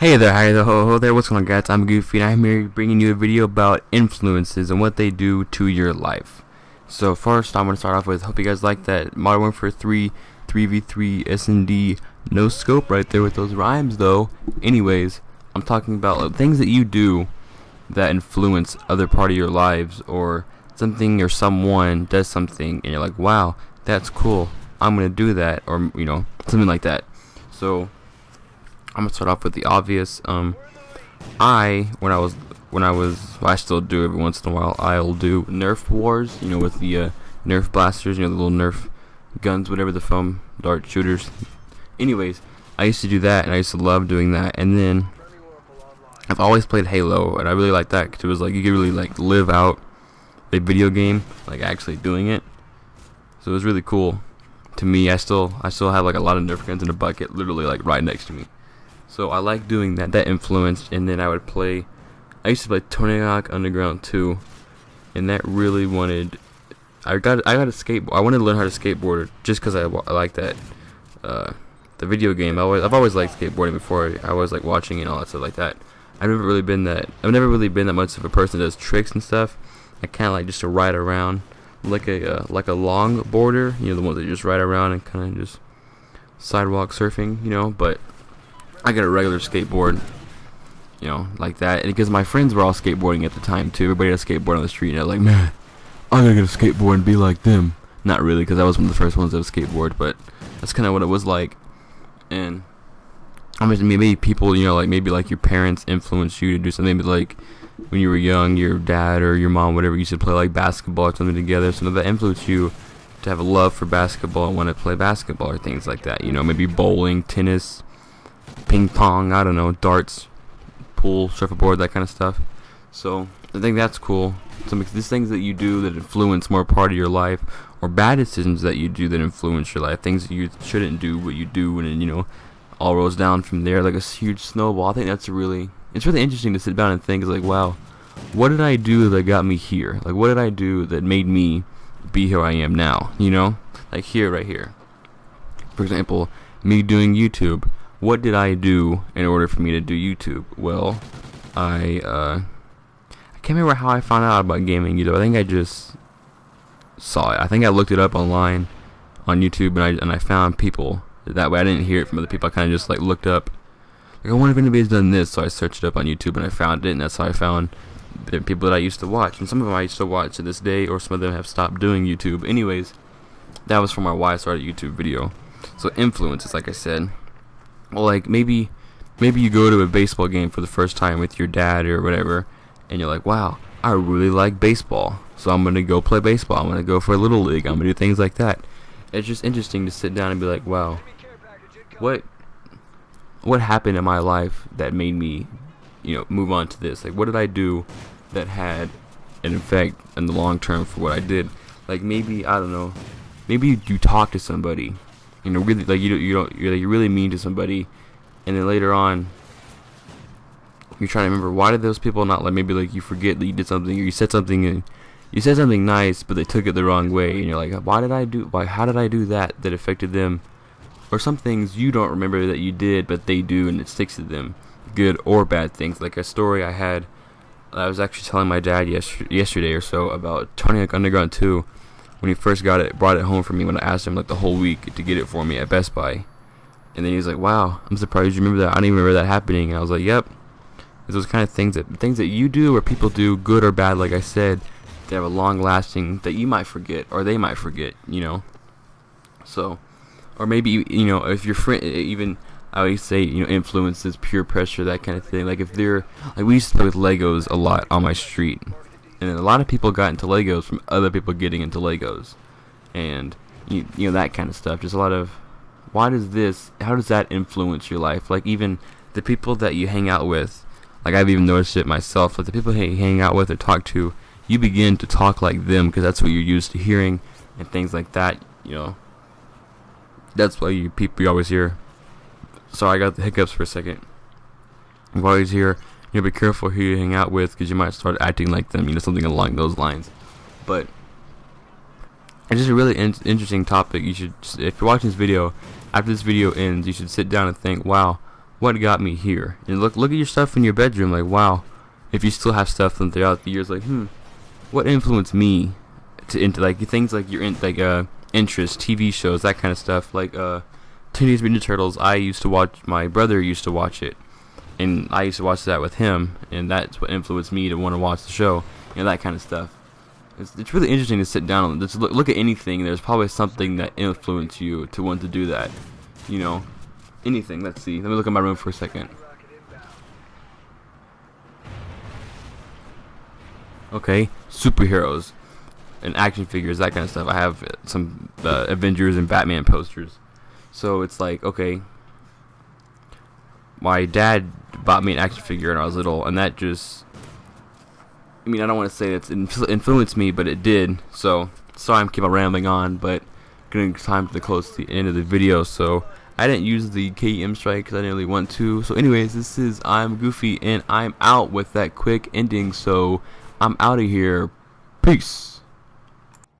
Hey there, hi there, ho there, what's going on guys, I'm Goofy and I'm here bringing you a video about influences and what they do to your life. So first I'm going to start off with, hope you guys like that Modern Warfare 3 3v3 S&D no scope right there with those rhymes though. Anyways, I'm talking about things that you do that influence other part of your lives, or something or someone does something and you're like, wow, that's cool, I'm going to do that, or you know, something like that. So I'm gonna start off with the obvious. When I still do every once in a while, I'll do Nerf wars, you know, with the Nerf blasters, you know, the little Nerf guns, whatever, the foam dart shooters. Anyways, I used to do that, and I used to love doing that. And then I've always played Halo, and I really like that because it was like you could really like live out a video game, like actually doing it. So it was really cool to me. I still have like a lot of Nerf guns in a bucket, literally like right next to me. So I like doing that. That influenced, and then I used to play Tony Hawk Underground 2, and that really I got a skateboard. I wanted to learn how to skateboard just because I like that, the video game. I've always liked skateboarding before. I was like watching it and all that stuff like that. I've never really been that much of a person that does tricks and stuff. I kind of like just to ride around like a long boarder, you know, the ones that you just ride around and kind of just sidewalk surfing, you know, but I got a regular skateboard, you know, like that. And because my friends were all skateboarding at the time too. Everybody had a skateboard on the street, and I was like, man, I'm gonna get a skateboard and be like them. Not really, because I was one of the first ones that would skateboard, but that's kind of what it was like. And I mean, maybe people, you know, like maybe like your parents influenced you to do something. Maybe like when you were young, your dad or your mom, whatever, used to play like basketball or something together. So that influenced you to have a love for basketball and want to play basketball or things like that. You know, maybe bowling, tennis, ping pong, I don't know, darts, pool, surfboard, that kind of stuff. So I think that's cool. So these things that you do that influence more part of your life, or bad decisions that you do that influence your life, things that you shouldn't do but you do, and then, you know, all rolls down from there like a huge snowball. I think it's really interesting to sit down and think, like, wow, what did I do that got me here? Like, what did I do that made me be here I am now? You know, like right here. For example, me doing YouTube. What did I do in order for me to do YouTube? Well, I can't remember how I found out about gaming YouTube. I think I just saw it. I think I looked it up online on YouTube, and I found people that way. I didn't hear it from other people. I kind of just like looked up, like, I wonder if anybody's done this. So I searched it up on YouTube and I found it, and that's how I found the people that I used to watch. And some of them I used to watch to this day, or some of them have stopped doing YouTube. Anyways, that was from why I started a YouTube video. So influences, like I said. Well, like maybe you go to a baseball game for the first time with your dad or whatever, and you're like, wow, I really like baseball, so I'm gonna go play baseball. I'm gonna go for a little league. I'm gonna do things like that. It's just interesting to sit down and be like, wow, what happened in my life that made me, you know, move on to this? Like, what did I do that had an effect in the long term for what I did? Like, maybe, I don't know, maybe you talk to somebody, you know, really, like, you're really mean to somebody, and then later on you're trying to remember, why did those people not, like, maybe like you forget that you did something, or you said something nice but they took it the wrong way, and you're like, how did I do that affected them? Or some things you don't remember that you did but they do, and it sticks to them, good or bad things. Like a story I had, I was actually telling my dad yesterday or so about Tony Hawk Underground 2. When he first brought it home for me, when I asked him like the whole week to get it for me at Best Buy. And then he was like, wow, I'm surprised you remember that. I didn't even remember that happening. And I was like, yep. It's those kind of things that you do or people do, good or bad, like I said, they have a long lasting, that you might forget or they might forget, you know. So, or maybe, you know, if your friend, even, I always say, you know, influences, peer pressure, that kind of thing. Like if they're, like we used to play with Legos a lot on my street. And then a lot of people got into Legos from other people getting into Legos, and you know, that kind of stuff. Just a lot of, how does that influence your life? Like even the people that you hang out with, like I've even noticed it myself. Like the people you hang out with or talk to, you begin to talk like them because that's what you're used to hearing and things like that. You know, that's why you always hear. Sorry, I got the hiccups for a second. You always hear, be careful who you hang out with, because you might start acting like them, something along those lines. But it's just a really interesting topic. You should, if you're watching this video, after this video ends, you should sit down and think, wow, what got me here? And look at your stuff in your bedroom, like, wow, if you still have stuff from throughout the years, like, what influenced me into like things like your interests, TV shows, that kind of stuff, like Teenage Mutant Ninja Turtles. My brother used to watch it, and I used to watch that with him, and that's what influenced me to want to watch the show, that kind of stuff. It's really interesting to sit down and just look at anything. There's probably something that influenced you to want to do that. Anything. Let's see. Let me look at my room for a second. Okay, superheroes and action figures, that kind of stuff. I have some Avengers and Batman posters. So it's like, okay, my dad bought me an action figure when I was little, and that just, I don't want to say it's influenced me, but it did. So sorry, I'm keep on rambling on, but getting time to close to the end of the video. So I didn't use the KEM strike because I didn't really want to. So anyways, this is I'm Goofy, and I'm out with that quick ending. So I'm out of here. Peace.